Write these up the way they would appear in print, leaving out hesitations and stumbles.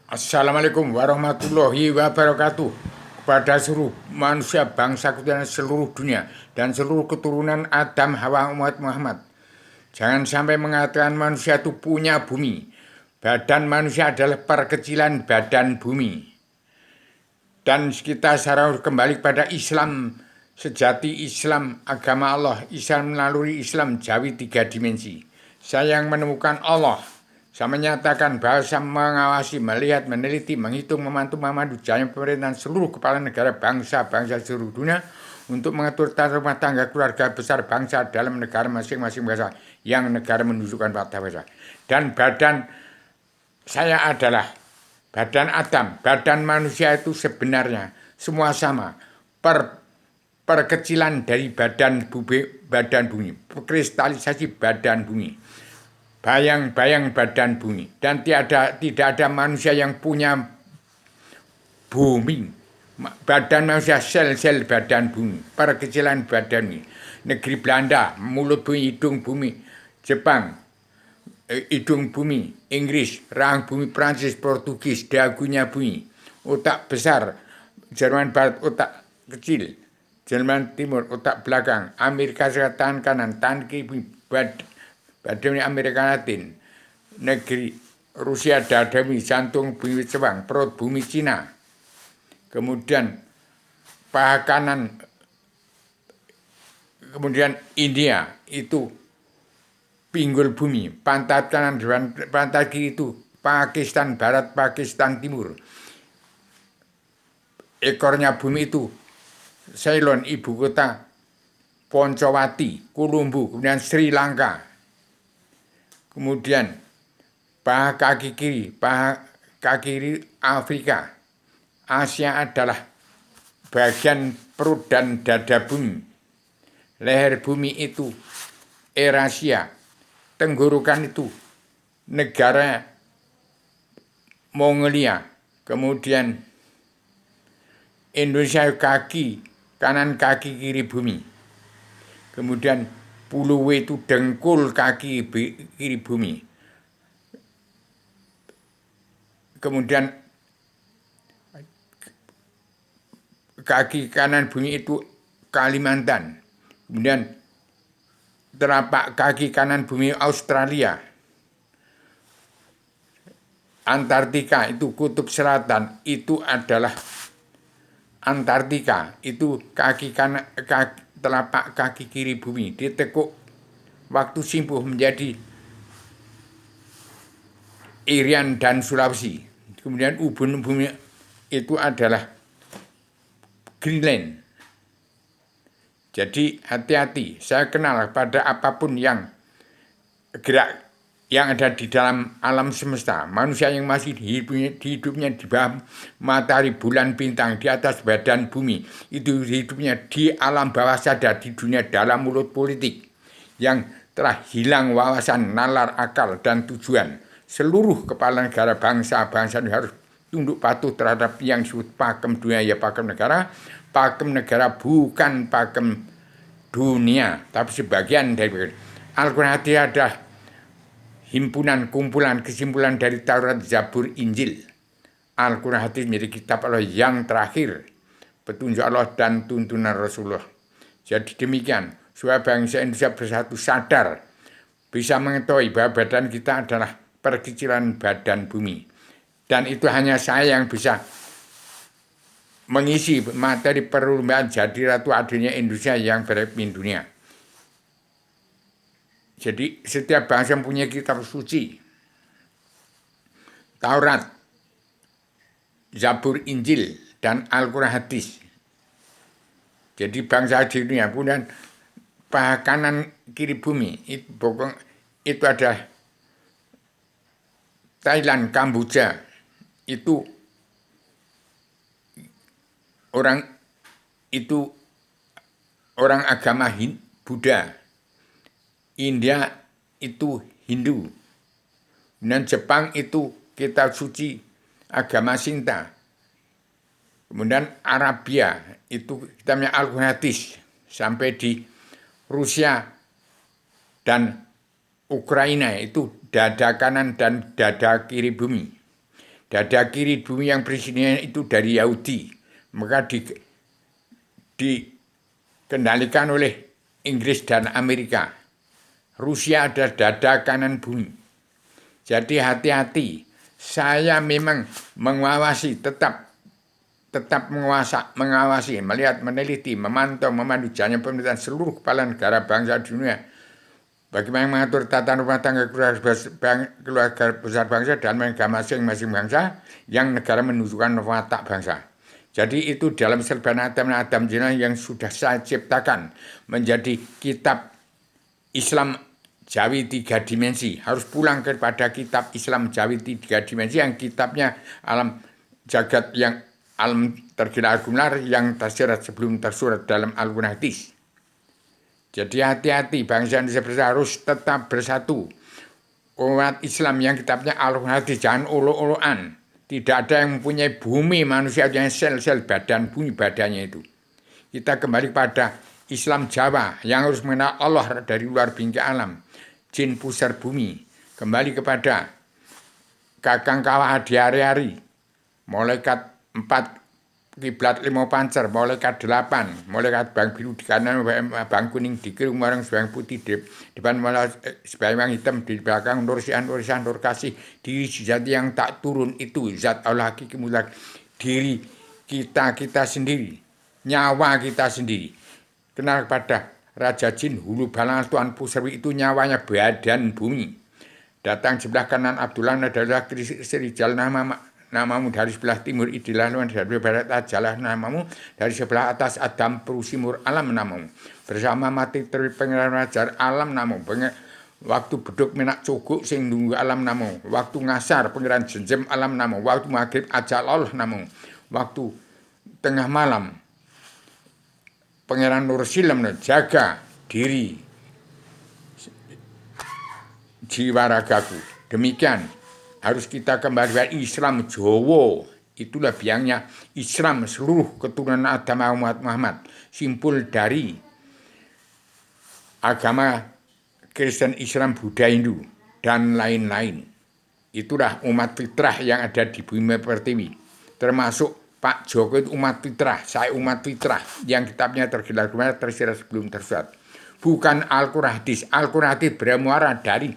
Assalamualaikum warahmatullahi wabarakatuh kepada seluruh manusia bangsa dan seluruh dunia dan seluruh keturunan Adam Hawa umat Muhammad. Jangan sampai mengatakan manusia itu punya bumi. Badan manusia adalah perkecilan badan bumi. Dan kita sekarang kembali pada Islam sejati, Islam agama Allah, Islam melalui Islam Jawi 3 dimensi. Saya yang menemukan Allah. Saya menyatakan bahwa saya mengawasi, melihat, meneliti, menghitung, memantau, memandu jalan pemerintahan seluruh kepala negara bangsa-bangsa seluruh dunia untuk mengatur tata rumah tangga keluarga besar bangsa dalam negara masing-masing bangsa yang negara menunjukkan fakta bangsa. Dan badan saya adalah badan Adam, badan manusia itu sebenarnya semua sama. Perkecilan dari badan bumi, kristalisasi badan bumi, bayang-bayang badan bumi, dan tidak ada manusia yang punya bumi. Badan manusia sel-sel badan bumi, perkecilan badan bumi. Negeri Belanda, mulut bumi, hidung bumi. Jepang, hidung bumi. Inggris, rahang bumi. Prancis, Portugis, dagunya bumi. Otak besar, Jerman Barat, otak kecil. Jerman Timur, otak belakang. Amerika Serikat, tangan kanan, tangan kiri bumi. Badan Amerika Latin, negeri Rusia, dada bumi, jantung bumi Jepang, perut bumi Cina. Kemudian paha kanan, kemudian India itu pinggul bumi, pantat kanan dan pantat kiri itu Pakistan Barat, Pakistan Timur. Ekornya bumi itu Ceylon, ibu kota Poncowati, Kolombo, kemudian Sri Lanka. Kemudian paha kaki kiri Afrika. Asia adalah bagian perut dan dada bumi. Leher bumi itu Eurasia. Tenggorokan itu negara Mongolia. Kemudian Indonesia kaki kanan kaki kiri bumi. Kemudian Pulau itu dengkul kaki kiri bumi. Kemudian kaki kanan bumi itu Kalimantan. Kemudian telapak kaki kanan bumi Australia. Antartika itu kutub selatan, itu adalah Antartika. Itu kaki kanan, telapak kaki kiri bumi ditekuk waktu simpuh menjadi Irian dan Sulawesi. Kemudian ubun bumi itu adalah Greenland. Jadi hati-hati, saya kenal pada apapun yang gerak yang ada di dalam alam semesta. Manusia yang masih hidupnya di bawah matahari, bulan, bintang, di atas badan bumi. Itu hidupnya di alam bawah sadar, di dunia dalam mulut politik. Yang telah hilang wawasan, nalar, akal, dan tujuan. Seluruh kepala negara bangsa-bangsa harus tunduk patuh terhadap yang disebut pakem dunia, ya pakem negara. Pakem negara bukan pakem dunia, tapi sebagian dari Al-Quran ada himpunan, kumpulan, kesimpulan dari Taurat, Zabur, Injil. Al-Quran hadis menjadi kitab Allah yang terakhir, petunjuk Allah dan tuntunan Rasulullah. Jadi demikian, supaya bangsa Indonesia bersatu sadar, bisa mengetahui bahwa badan kita adalah perkecilan badan bumi. Dan itu hanya saya yang bisa mengisi materi perlombaan jadi ratu adilnya Indonesia yang berpemimpin dunia. Jadi setiap bangsa mempunyai kitab suci. Taurat, Zabur, Injil, dan Al-Quran hadis. Jadi bangsa di dunia. Kemudian paha kanan kiri bumi itu ada Thailand, Kamboja. Itu orang agama Buddha. India itu Hindu. Dan Jepang itu kitab suci agama Sinta. Kemudian Arabia itu kitabnya Al-Quran hadis. Sampai di Rusia dan Ukraina itu dada kanan dan dada kiri bumi. dada kiri bumi yang berisinya itu dari Yahudi. Maka dikendalikan oleh Inggris dan Amerika. Rusia ada dada kanan bumi. Jadi hati-hati. Saya memang mengawasi, tetap mengawasi, melihat, meneliti, memantau, memandu jalannya pemerintahan seluruh kepala negara bangsa dunia. Bagaimana mengatur tata rumah tangga keluarga besar bangsa dan mereka masing-masing bangsa yang negara menunjukkan watak bangsa. Jadi itu dalam serban Adam Jinnah yang sudah saya ciptakan menjadi kitab Islam Jawi 3 dimensi. Harus pulang kepada kitab Islam Jawi 3 dimensi yang kitabnya alam jagat yang alam terkira gunar yang tersirat sebelum tersurat dalam Al-Quran Hadis. Jadi hati-hati, bangsa Indonesia harus tetap bersatu. Umat Islam yang kitabnya Al-Quran Hadis, jangan olo-oloan. Tidak ada yang mempunyai bumi manusia yang sel-sel badan bumi badannya itu. Kita kembali pada Islam Jawa yang harus mengenal Allah dari luar bingkai alam. Jin pusar bumi. Kembali kepada Kakang Kawah di hari-hari. Malaikat 4, kiblat 5 pancer, malaikat 8, malaikat bang biru di kanan, bang kuning di kiri, marang bang putih di depan, malah bang hitam di belakang, nur sian, nur kasih, diri zat yang tak turun itu zat Allah hakiki mutlak, diri kita sendiri, nyawa kita sendiri. Kenal kepada Raja Jin Hulu Balang Tuan Pusarwi itu nyawanya badan bumi. Datang sebelah kanan Abdullah adalah Sri Jalna namamu, dari sebelah timur Idilah, dari sebelah barat Ajalah namamu, dari sebelah atas Adam Perusimur alam namamu, bersama mati teri pengeran rajar alam namamu, waktu beduk menak cogok sing nunggu alam namamu, waktu ngasar pengeran jenjem alam namamu, waktu maghrib ajal Allah namamu, waktu tengah malam pengeran Nur Silam, jaga diri jiwa ragaku. Demikian harus kita kembali ke Islam Jawa. Itulah biangnya Islam seluruh keturunan Adam Muhammad. Simpul dari agama Kristen, Islam, Buddha, Hindu, dan lain-lain. Itulah umat fitrah yang ada di bumi pertiwi. Termasuk Pak Joko itu umat fitrah. Saya umat fitrah yang kitabnya tergelar tersirat sebelum tersurat. Bukan Al-Quran Hadis. Al-Quran Hadis bermuara dari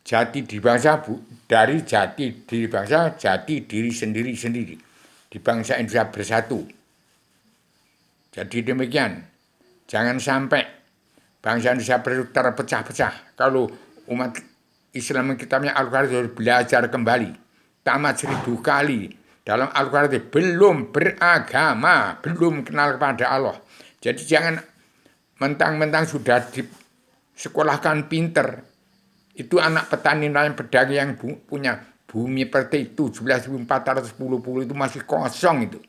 jati diri bangsa, dari jati diri bangsa, jati diri sendiri-sendiri. Di bangsa Indonesia bersatu. Jadi demikian. Jangan sampai bangsa Indonesia terpecah-pecah. Kalau umat Islam kitabnya Al-Quran harus belajar kembali. Tamat 1000 kali. Dalam Al-Quran belum beragama, belum kenal kepada Allah. Jadi jangan mentang-mentang sudah disekolahkan pinter. Itu anak petani nelayan pedagang yang punya bumi seperti itu 17.410 itu masih kosong itu.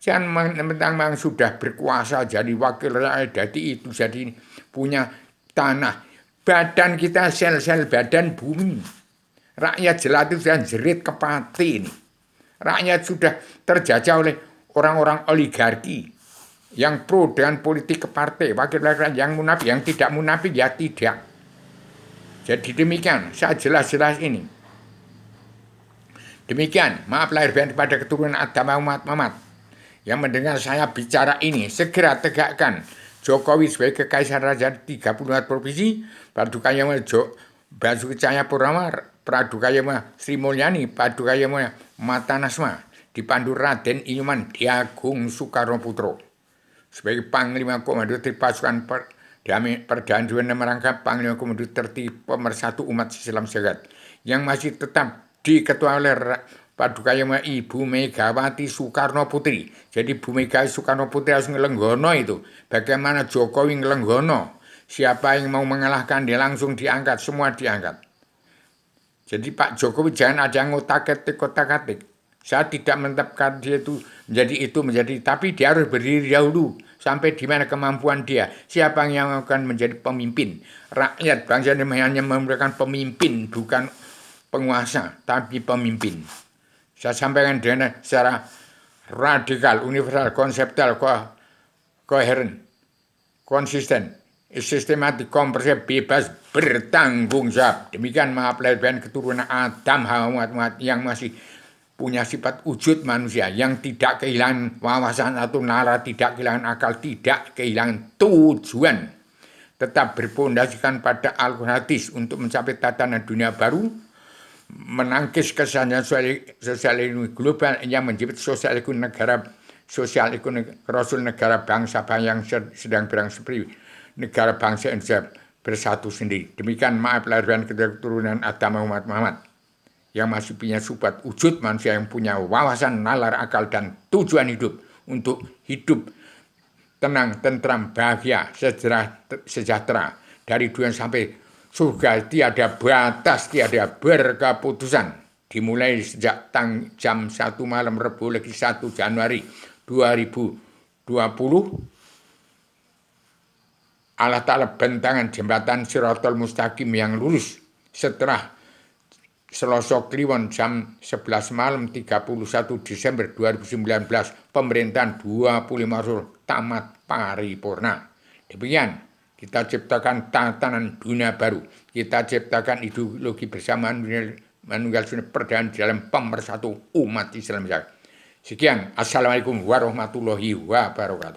Jangan mentang-mentang sudah berkuasa jadi wakil rakyat, jadi itu jadi punya tanah. Badan kita sel-sel badan bumi. Rakyat jelati sudah jerit kepati ini. Rakyat sudah terjajah oleh orang-orang oligarki yang pro dengan politik ke partai, wakil rakyat yang munafik, yang tidak munafik ya tidak. Jadi demikian, saya jelas-jelas ini. Demikian, maaf lahir batin kepada keturunan Adam Muhammad yang mendengar saya bicara ini, segera tegakkan Jokowi sebagai kekaisaran raja 34 provinsi, Padukayama Basuki Cahayapurnama, Pradukayama Sri Mulyani, Padukayama Matanasma, dipandu Raden Inyuman Diagung Soekarno Putro sebagai Panglima Komando Pasukan Perdana merangkap Panglima Komando Tertib Pemersatu Umat Islam Segat yang masih tetap diketuai oleh Padukayama Ibu Megawati Soekarno Putri. Jadi Bu Megawati Soekarno Putri harus ngelenggono itu. Bagaimana Jokowi ngelenggono? Siapa yang mau mengalahkan dia langsung diangkat, semua diangkat. Jadi Pak Jokowi jangan ada yang ngotak-atik. Saya tidak menetapkan dia itu menjadi, tapi dia harus berdiri dahulu sampai di mana kemampuan dia. Siapa yang akan menjadi pemimpin? Rakyat bangsa ini hanya memerlukan pemimpin, bukan penguasa, tapi pemimpin. Saya sampaikan dengan secara radikal, universal, konseptual, koheren, konsisten, sistematik, komprehensif, bebas, bertanggung jawab. Demikian maaf lahir batin keturunan Adam Muhammad yang masih punya sifat wujud manusia yang tidak kehilangan wawasan atau nalar, tidak kehilangan akal, tidak kehilangan tujuan, tetap berpondasikan pada Al-Quran hadis untuk mencapai tatanan dunia baru, menangkis kesannya sosial ekonomi global yang menjepit sosial ekonomi negara, sosial ekonomi rasul negara bangsa yang sedang berang seperti negara bangsa Indonesia bersatu sendiri. Demikian maaf lahir dan keturunan Adam Muhammad yang masih punya sifat wujud manusia yang punya wawasan, nalar, akal, dan tujuan hidup untuk hidup tenang, tentram, bahagia, sejahtera dari dunia sampai surga, tiada batas, tiada berkeputusan. Dimulai sejak jam 1 malam Rebu lagi 1 Januari 2020, Allah Ta'ala bentangan jembatan Siratal Mustaqim yang lurus. Setelah Selasa Kliwon jam 11 malam 31 Desember 2019, pemerintahan 25 Rasul tamat paripurna. Demikian kita ciptakan tatanan dunia baru. Kita ciptakan ideologi bersamaan menunggal sunnah perdamaian dalam pemersatu umat Islam. Sekian, assalamualaikum warahmatullahi wabarakatuh.